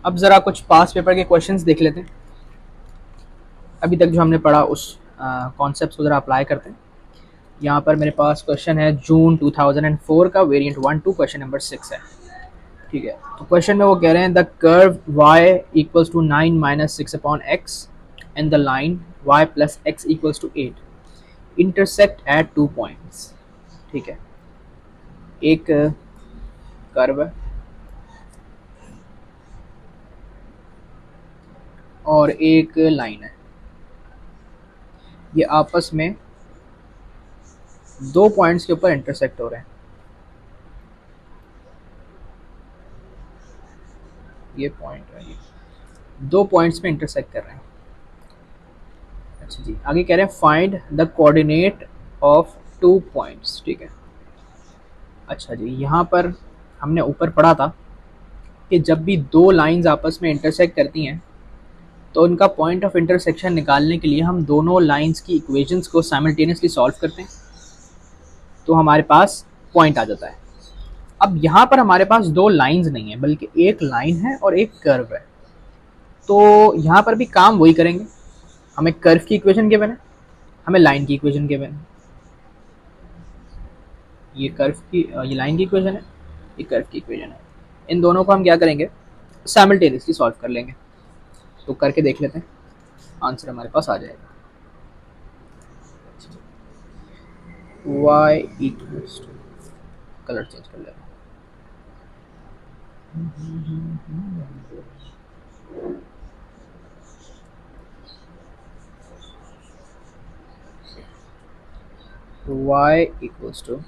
अब ज़रा कुछ पास पेपर के क्वेश्चंस देख लेते हैं। अभी तक जो हमने पढ़ा उस कॉन्सेप्ट को ज़रा अप्लाई करते हैं। यहाँ पर मेरे पास क्वेश्चन है जून 2004 का, वेरिएंट 1 2, क्वेश्चन नंबर 6 है। ठीक है, तो क्वेश्चन में वो कह रहे हैं the curve y equals to 9 minus 6 upon x and the line y plus x equals to 8 intersect at 2 points. ठीक है, एक कर्व है और एक लाइन है, ये आपस में 2 पॉइंट्स के ऊपर इंटरसेक्ट हो रहे हैं। ये पॉइंट है, ये 2 पॉइंट्स में इंटरसेक्ट कर रहे हैं। अच्छा जी, आगे कह रहे हैं find the coordinate of 2 points. ठीक है, अच्छा जी, यहाँ पर हमने ऊपर पढ़ा था कि जब भी 2 लाइंस आपस में इंटरसेक्ट करती हैं तो उनका पॉइंट ऑफ इंटरसेक्शन निकालने के लिए हम दोनों लाइंस की इक्वेशंस को साइमल्टेनियसली सॉल्व करते हैं, तो हमारे पास पॉइंट आ जाता है। अब यहाँ पर हमारे पास 2 लाइंस नहीं है बल्कि एक लाइन है और एक कर्व है, तो यहाँ पर भी काम वही करेंगे। हमें कर्व की इक्वेशन गिवन है, हमें लाइन की इक्वेशन गिवन है। ये कर्व की, ये लाइन की इक्वेशन है, ये कर्व की इक्वेशन है। इन दोनों को हम क्या करेंगे, साइमल्टेनियसली सॉल्व कर लेंगे। तो करके देख लेते हैं, आंसर हमारे पास आ जाएगा। y equals to, colour change कर लेना, y equals to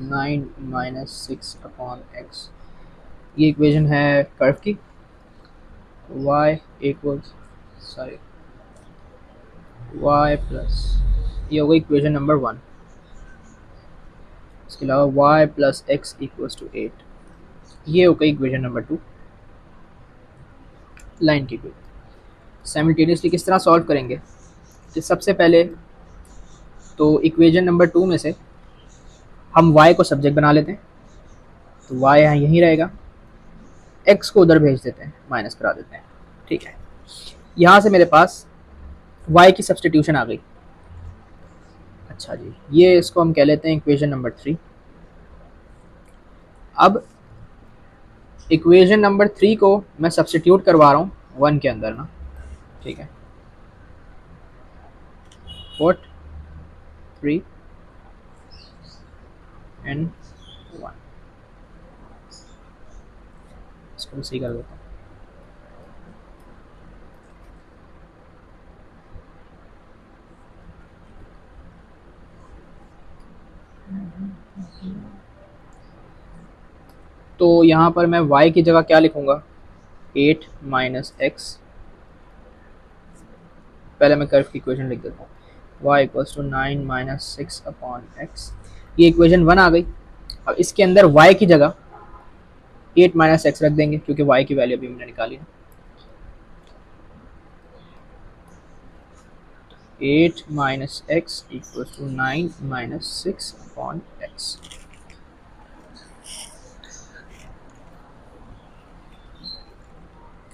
9 minus 6 upon x. ये इक्वेशन है कर्व की। y equals, sorry, y plus, ये होगा इक्वेशन नंबर 1। इसके अलावा y plus x equals to 8, ये होगा इक्वेशन नंबर 2, लाइन की इक्वेशन। साइमल्टेनियसली किस तरह सॉल्व करेंगे कि सबसे पहले तो इक्वेशन नंबर 2 में से हम y को सब्जेक्ट बना लेते हैं, तो y यहाँ यहीं रहेगा, x को उधर भेज देते हैं, माइनस करा देते हैं। ठीक है, यहाँ से मेरे पास y की सब्स्टिट्यूशन आ गई। अच्छा जी, ये इसको हम कह लेते हैं इक्वेशन नंबर 3। अब इक्वेशन नंबर 3 को मैं सब्स्टिट्यूट करवा रहा हूँ 1 के अंदर ना। ठीक है, पुट 3 एंड 1, इसको भी सही कर देता हूँ। तो यहाँ पर मैं y की जगह क्या लिखूँगा, 8 माइनस एक्स। पहले मैं कर्व की इक्वेशन लिख देता हूँ, y equals to 9 minus 6 upon x. ये इक्वेशन 1 आ गई। अब इसके अंदर y की जगह 8 माइनस एक्स रख देंगे क्योंकि y की वैल्यू अभी हमने निकाली है। 8 minus x equals to 9 minus 6 upon x.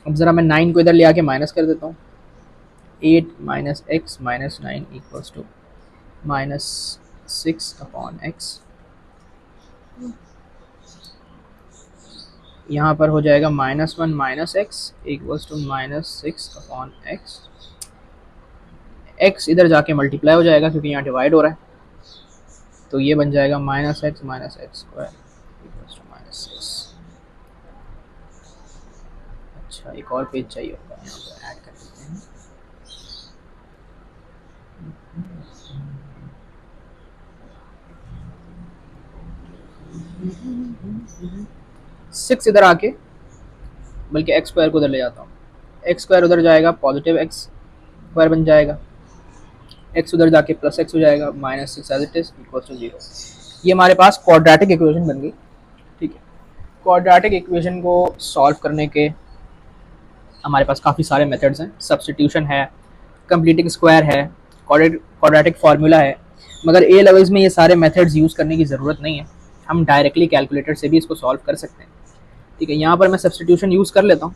अब ज़रा मैं 9 को इधर ले आके माइनस कर देता हूँ। 8 minus x minus 9 equals to minus 6 upon x. यहाँ पर हो जाएगा -1 minus x equals to minus 6 upon x. X इधर जाके मल्टीप्लाई हो जाएगा क्योंकि यहाँ डिवाइड हो रहा है, तो ये बन जाएगा minus x square equals to -6। अच्छा, एक और पेज चाहिए होगा, यहाँ पर ऐड कर देते हैं। सिक्स इधर आके, बल्कि एक्स स्क्वायर को उधर ले जाता हूँ, एक्स स्क्वायर उधर जाएगा, पॉजिटिव एक्स स्क्वायर बन जाएगा, एक्स उधर जाके प्लस एक्स हो जाएगा, -6 as it is equals to 0। ये हमारे पास क्वाड्रेटिक इक्वेशन बन गई। ठीक है, क्वाड्रेटिक इक्वेशन को सॉल्व करने के हमारे पास काफ़ी सारे मेथड्स हैं। सब्स्टिट्यूशन है, कंप्लीटिंग स्क्वायर है, क्वाड्रेटिक फार्मूला है, मगर ए लेवल्स में ये सारे मेथड्स यूज़ करने की ज़रूरत नहीं है, हम डायरेक्टली कैलकुलेटर से भी इसको सॉल्व कर सकते हैं। ठीक है, यहाँ पर मैं सब्स्टिट्यूशन यूज़ कर लेता हूँ।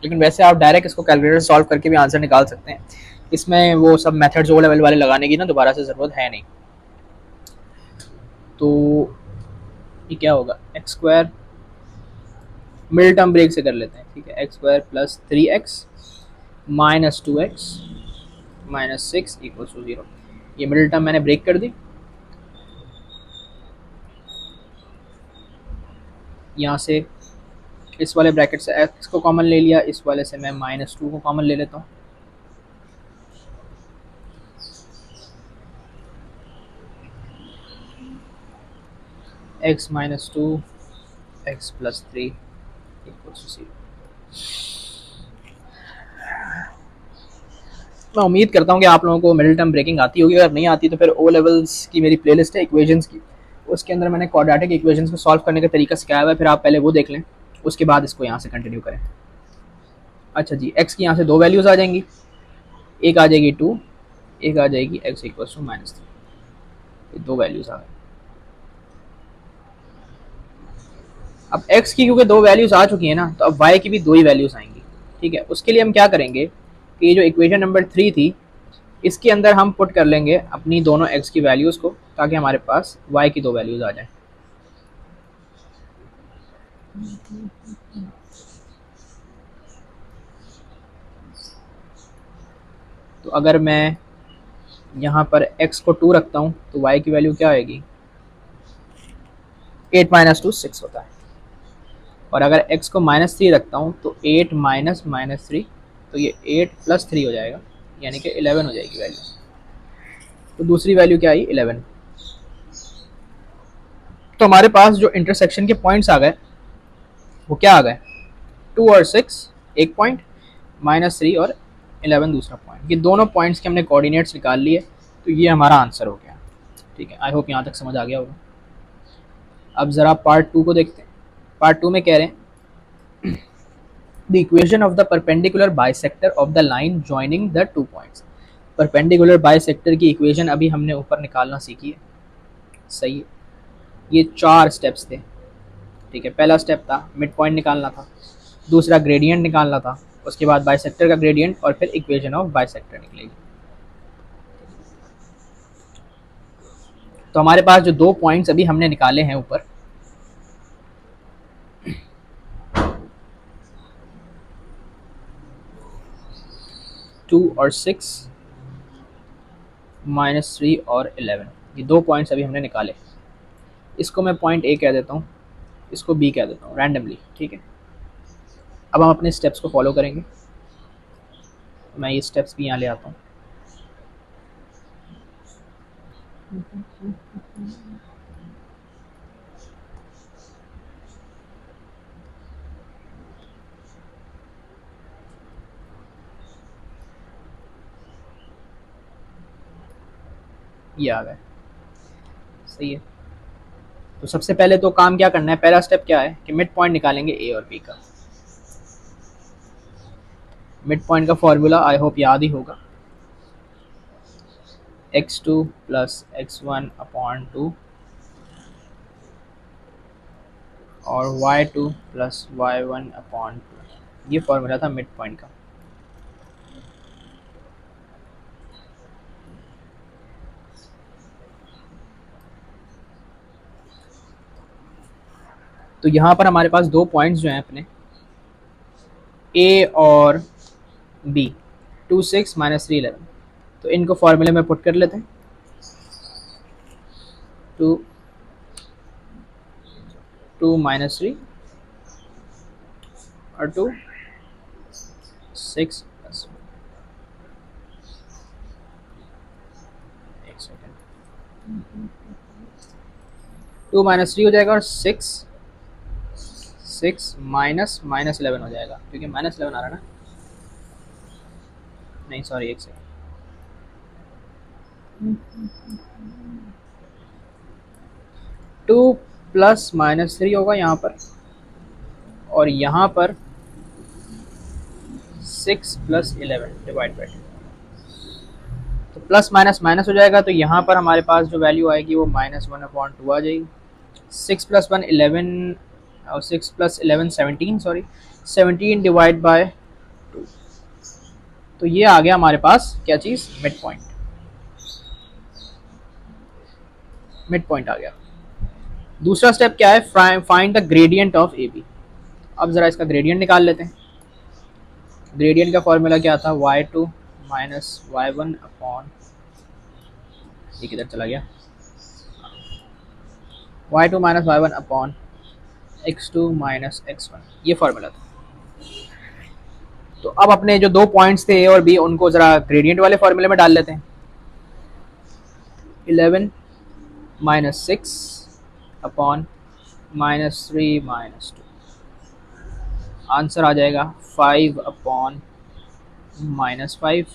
लेकिन वैसे आप डायरेक्ट इसको कैलकुलेटर सॉल्व करके भी आंसर निकाल सकते हैं। इसमें वो सब मेथड्स ओ लेवल वाले लगाने की ना दोबारा से ज़रूरत है नहीं। तो ये क्या होगा, x square middle term break से कर लेते हैं, ठीक है। X square plus 3x minus 2x minus 6 equals to 0। ये मिडिल टर्म मैंने ब्रेक कर दी। यहाँ से इस वाले ब्रैकेट से x को कॉमन ले लिया, इस वाले से मैं -2 को कॉमन ले लेता हूँ। x minus 2 x plus 3 equals to 0। मैं उम्मीद करता हूँ कि आप लोगों को मिडिल टर्म ब्रेकिंग आती होगी। अगर नहीं आती तो फिर ओ लेवल्स की मेरी प्लेलिस्ट है इक्वेशंस की, उसके अंदर मैंने क्वाड्रेटिक इक्वेशंस को सॉल्व करने का तरीका सिखाया हुआ है, फिर आप पहले वो देख लें, उसके बाद इसको यहाँ से कंटिन्यू करें। अच्छा जी, x की यहाँ से दो वैल्यूज़ आ जाएंगी, एक आ जाएगी 2, एक आ जाएगी x इक्वल्स टू -3। दो वैल्यूज़ आ गई। अब x की क्योंकि दो वैल्यूज़ आ चुकी है ना, तो अब y की भी दो ही वैल्यूज़ आएंगी, ठीक है। उसके लिए हम क्या करेंगे कि ये जो इक्वेशन नंबर 3 थी, इसके अंदर हम पुट कर लेंगे अपनी दोनों x की वैल्यूज़ को, ताकि हमारे पास y की दो वैल्यूज़ आ जाए। तो अगर मैं यहाँ पर x को 2 रखता हूँ तो y की वैल्यू क्या आएगी, 8 माइनस 2 6 होता है। और अगर x को -3 रखता हूँ तो 8 माइनस -3, तो ये 8 प्लस 3 हो जाएगा, यानी कि 11 हो जाएगी वैल्यू। तो दूसरी वैल्यू क्या आई, 11। तो हमारे पास जो इंटरसेक्शन के पॉइंट्स आ गए वो क्या आ गए, 2 और 6 एक पॉइंट, -3 और 11 दूसरा पॉइंट। ये दोनों पॉइंट्स के हमने कोऑर्डिनेट्स निकाल लिए, तो ये हमारा आंसर हो गया, ठीक है। आई होप यहाँ तक समझ आ गया होगा। अब ज़रा पार्ट 2 को देखते हैं। पार्ट 2 में कह रहे हैं the equation of the perpendicular bisector of the line joining the 2 points. Perpendicular bisector की इक्वेशन अभी हमने ऊपर निकालना सीखी है, सही है। ये 4 स्टेप्स थे, ठीक है। पहला स्टेप था मिड पॉइंट निकालना था, दूसरा ग्रेडियंट निकालना था, उसके बाद बाइसेक्टर का ग्रेडियंट, और फिर इक्वेशन ऑफ बाइसेक्टर निकलेगी। तो हमारे पास जो दो पॉइंट्स अभी हमने निकाले हैं ऊपर, टू और 6 -3 और 11, ये दो पॉइंट्स अभी हमने निकाले। इसको मैं पॉइंट ए कह देता हूँ, इसको बी कह देता हूँ रैंडमली, ठीक है। अब हम अपने स्टेप्स को फॉलो करेंगे। मैं ये स्टेप्स भी यहाँ ले आता हूँ। ये आ गए, सही है। तो सबसे पहले तो काम क्या करना है, पहला स्टेप क्या है कि मिड पॉइंट निकालेंगे ए और बी का। मिड पॉइंट का फॉर्मूला आई होप याद ही होगा, x2 प्लस x1 अपॉन 2 और y2 प्लस y1 अपॉन 2। ये फॉर्मूला था मिड पॉइंट का। तो यहाँ पर हमारे पास दो पॉइंट्स जो हैं अपने a और b, 2 6 -3 11, तो इनको फॉर्मूले में पुट कर लेते हैं। 2 -3 और 2 6 प्लस, एक सेकेंड, 2 -3 हो जाएगा और 6 माइनस -11 हो जाएगा, क्योंकि -11 आ रहा है ना, नहीं सॉरी एक सेकेंड, 2 प्लस -3 होगा यहाँ पर, और यहाँ पर 6 प्लस 11 डिवाइड बाई 2, तो प्लस माइनस माइनस हो जाएगा। तो यहाँ पर हमारे पास जो वैल्यू आएगी वो -1 अपॉन 2 आ जाएगी। 6 प्लस 1 11 और 6 प्लस 11 17, सॉरी 17 डिवाइड बाय तो ये आ गया हमारे पास क्या चीज़, मिड पॉइंट। मिड पॉइंट आ गया। दूसरा स्टेप क्या है, find the gradient of A B. अब ज़रा इसका ग्रेडियंट निकाल लेते हैं। ग्रेडियंट का फॉर्मूला क्या था, y2 माइनस y1 अपॉन, ये किधर चला गया, y2 minus y1 upon x2 minus x1, ये फॉर्मूला था। तो अब अपने जो 2 पॉइंट्स थे ए और बी, उनको ज़रा ग्रेडियंट वाले फॉर्मूले में डाल लेते हैं। 11 minus 6 upon minus 3 minus 2, answer आ जाएगा 5 अपॉन माइनस 5,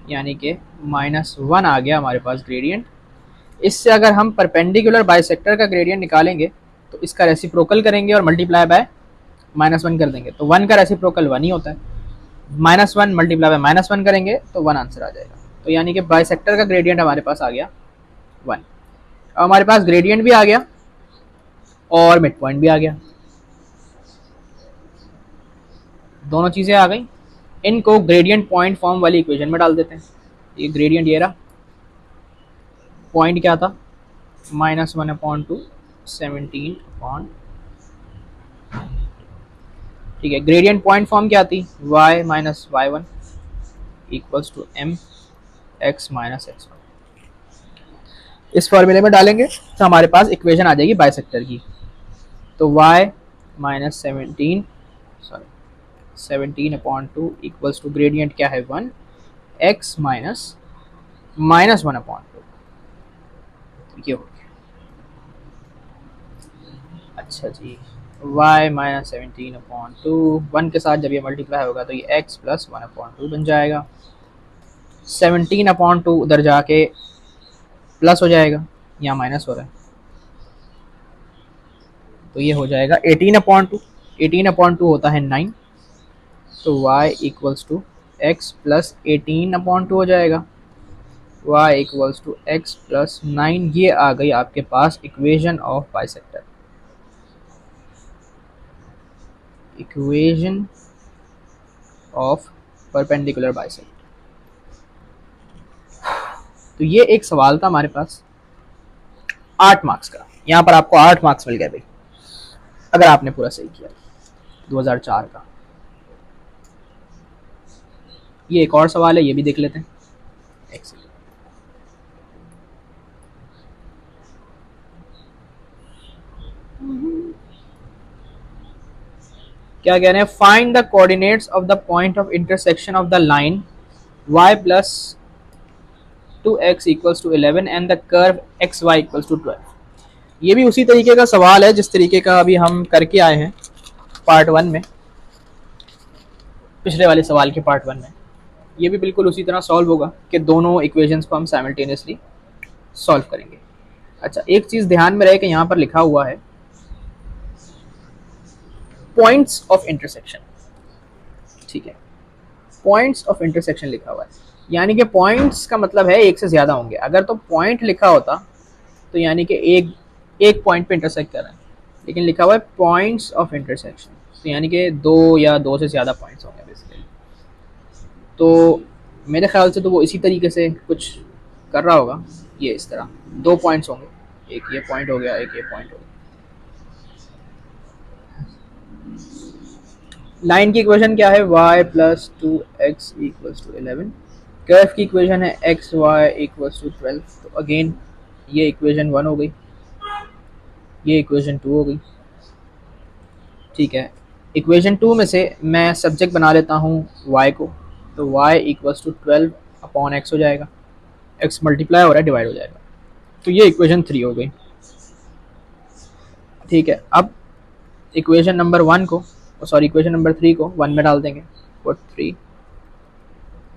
यानी कि -1 आ गया हमारे पास ग्रेडियंट। इससे अगर हम परपेंडिकुलर बाइसेक्टर का ग्रेडियंट निकालेंगे तो इसका रेसिप्रोकल करेंगे और मल्टीप्लाई बाय -1 कर देंगे, तो 1 का रेसिप्रोकल 1 ही होता है। -1 मल्टीप्लाई बाय -1 करेंगे तो 1 आंसर आ जाएगा। तो यानी कि बाइसेक्टर का ग्रेडियंट हमारे पास आ गया 1। अब हमारे पास ग्रेडियंट भी आ गया और मिड पॉइंट भी आ गया, दोनों चीज़ें आ गई। इनको ग्रेडियंट पॉइंट फॉर्म वाली इक्वेशन में डाल देते हैं। ये ग्रेडियंट ये रहा, पॉइंट क्या था, -1/2 17 ठीक है। ग्रेडियंट पॉइंट फॉर्म क्या थी, y minus y1 equals to m x minus x1। इस फॉर्मूले में डालेंगे तो हमारे पास इक्वेशन आ जाएगी बाइसेक्टर की। तो y minus 17/2 equals to gradient क्या है 1, x माइनस -1/2, ये हो गया। अच्छा जी, y माइनस 17/2, 1 के साथ जब ये मल्टीप्लाई होगा तो ये x प्लस 1/2 बन जाएगा। 17/2 उधर जाके प्लस हो जाएगा, यहाँ माइनस हो रहा है, तो ये हो जाएगा 18/2। 18/2 होता है 9, तो y equals to x plus 18/2 हो जाएगा। y equals to x plus 9, ये आ गई आपके पास equation of bisector. Equation of perpendicular bisector. तो ये एक सवाल था हमारे पास 8 मार्क्स का, यहाँ पर आपको 8 मार्क्स मिल गए भाई, अगर आपने पूरा सही किया। 2004 का ये एक और सवाल है, ये भी देख लेते हैं। एक्सेलेंट। क्या कह रहे हैं, find the coordinates of the point of intersection of the line y plus 2x equals to 11 and the curve xy equals to 12। ये भी उसी तरीके का सवाल है जिस तरीके का अभी हम करके आए हैं पार्ट 1 में, पिछले वाले सवाल के पार्ट 1 में। ये भी बिल्कुल उसी तरह सॉल्व होगा कि दोनों इक्वेशंस को हम साइमल्टेनियसली सॉल्व करेंगे। अच्छा, एक चीज़ ध्यान में रहे कि यहाँ पर लिखा हुआ है पॉइंट्स ऑफ इंटरसेक्शन, ठीक है, पॉइंट्स ऑफ इंटरसेक्शन लिखा हुआ है, यानी कि पॉइंट्स का मतलब है एक से ज़्यादा होंगे। अगर तो पॉइंट लिखा होता तो यानी कि एक पॉइंट पे इंटरसेक्ट कर रहे हैं, लेकिन लिखा हुआ है पॉइंट्स ऑफ इंटरसेक्शन, तो यानी कि 2 या 2 से ज़्यादा पॉइंट्स होंगे बेसिकली। तो मेरे ख्याल से तो वो इसी तरीके से कुछ कर रहा होगा, ये इस तरह 2 पॉइंट्स होंगे, एक ये पॉइंट हो गया, एक ये पॉइंट हो गया। लाइन की इक्वेशन क्या है, y plus 2x equals to 11। Curve की इक्वेशन है एक्स वाई इक्वल्स टू 12। तो अगेन ये इक्वेशन 1 हो गई, ये इक्वेशन 2 हो गई, ठीक है। इक्वेशन 2 में से मैं सब्जेक्ट बना लेता हूँ y को, तो y equals to 12 upon x हो जाएगा, x मल्टीप्लाई हो रहा है, डिवाइड हो जाएगा, तो ये इक्वेशन 3 हो गई, ठीक है। अब इक्वेशन नंबर 1 को, सॉरी इक्वेशन नंबर 3 को 1 में डाल देंगे, पुट 3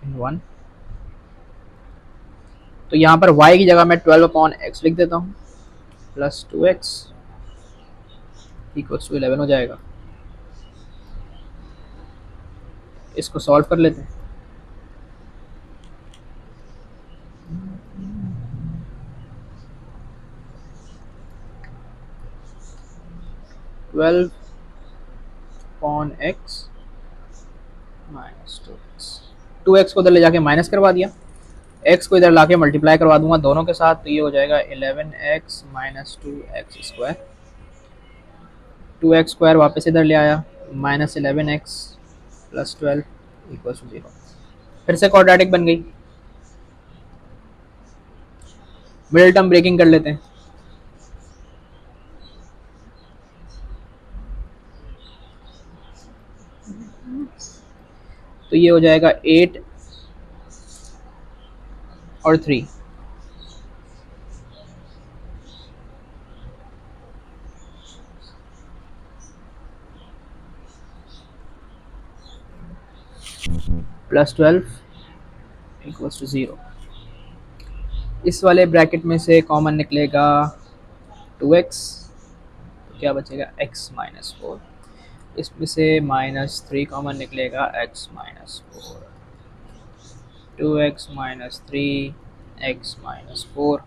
इन 1। तो यहाँ पर y की जगह मैं 12 अपॉन एक्स लिख देता हूँ, प्लस 2x इक्वल्स टू 11 हो जाएगा। इसको सॉल्व कर लेते हैं। 12 upon x minus 2x, 2x को इधर ले जाके माइनस करवा दिया, x को इधर लाके मल्टीप्लाई करवा दूंगा दोनों के साथ, तो ये हो जाएगा 11x minus 2x square. 2x square वापस इधर ले आया, minus 11x plus 12 equal to 0। फिर से क्वाड्रेटिक बन गई। मिडिल टर्म ब्रेकिंग कर लेते हैं। तो ये हो जाएगा 8 और 3, प्लस 12 इक्वल्स टू 0। इस वाले ब्रैकेट में से कॉमन निकलेगा 2x, तो क्या बचेगा x माइनस 4। इसमें से माइनस 3 कॉमन निकलेगा, x minus 4। 2x minus 3 x minus 4।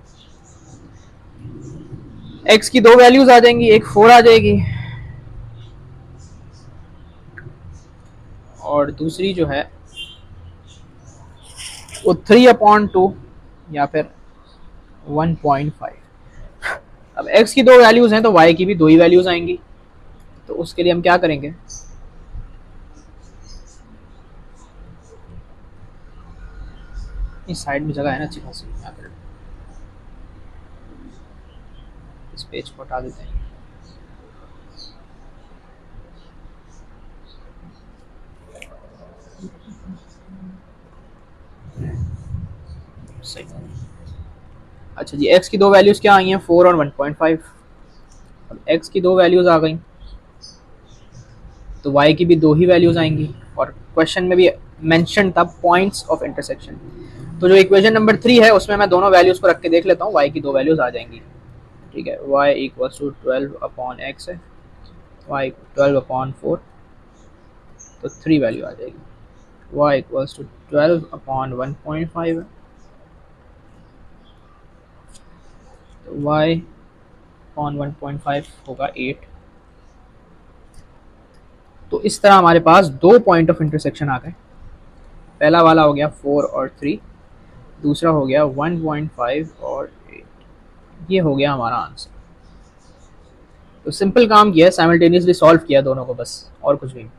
x की दो वैल्यूज आ जाएंगी, एक 4 आ जाएगी और दूसरी जो है वो 3/2 या फिर 1.5। अब x की दो वैल्यूज हैं तो y की भी दो ही वैल्यूज आएंगी, तो उसके लिए हम क्या करेंगे, इस साइड में जगह है ना अच्छी खासी, यहाँ पर इस पेज को हटा देते हैं। सही। अच्छा जी, x की दो वैल्यूज क्या आई हैं, 4 और 1.5। अब x की दो वैल्यूज आ गई तो y की भी दो ही वैल्यूज आएंगी, और क्वेश्चन में भी मेंशन था पॉइंट्स ऑफ इंटरसेक्शन। तो जो इक्वेशन नंबर 3 है उसमें मैं दोनों वैल्यूज को रख के देख लेता हूँ, y की दो वैल्यूज आ जाएंगी। ठीक है, y इक्वल्स टू 12/x है, y 12/4, तो 3 वैल्यू आ जाएगी। y इक्वल्स टू 12/1.5 है, तो y अपॉन 1.5 होगा 8। तो इस तरह हमारे पास दो पॉइंट ऑफ इंटरसेक्शन आ गए। पहला वाला हो गया 4 और 3, दूसरा हो गया 1.5 और 8। ये हो गया हमारा आंसर। तो सिंपल काम किया है, साइमल्टेनियसली सॉल्व किया दोनों को बस, और कुछ भी नहीं।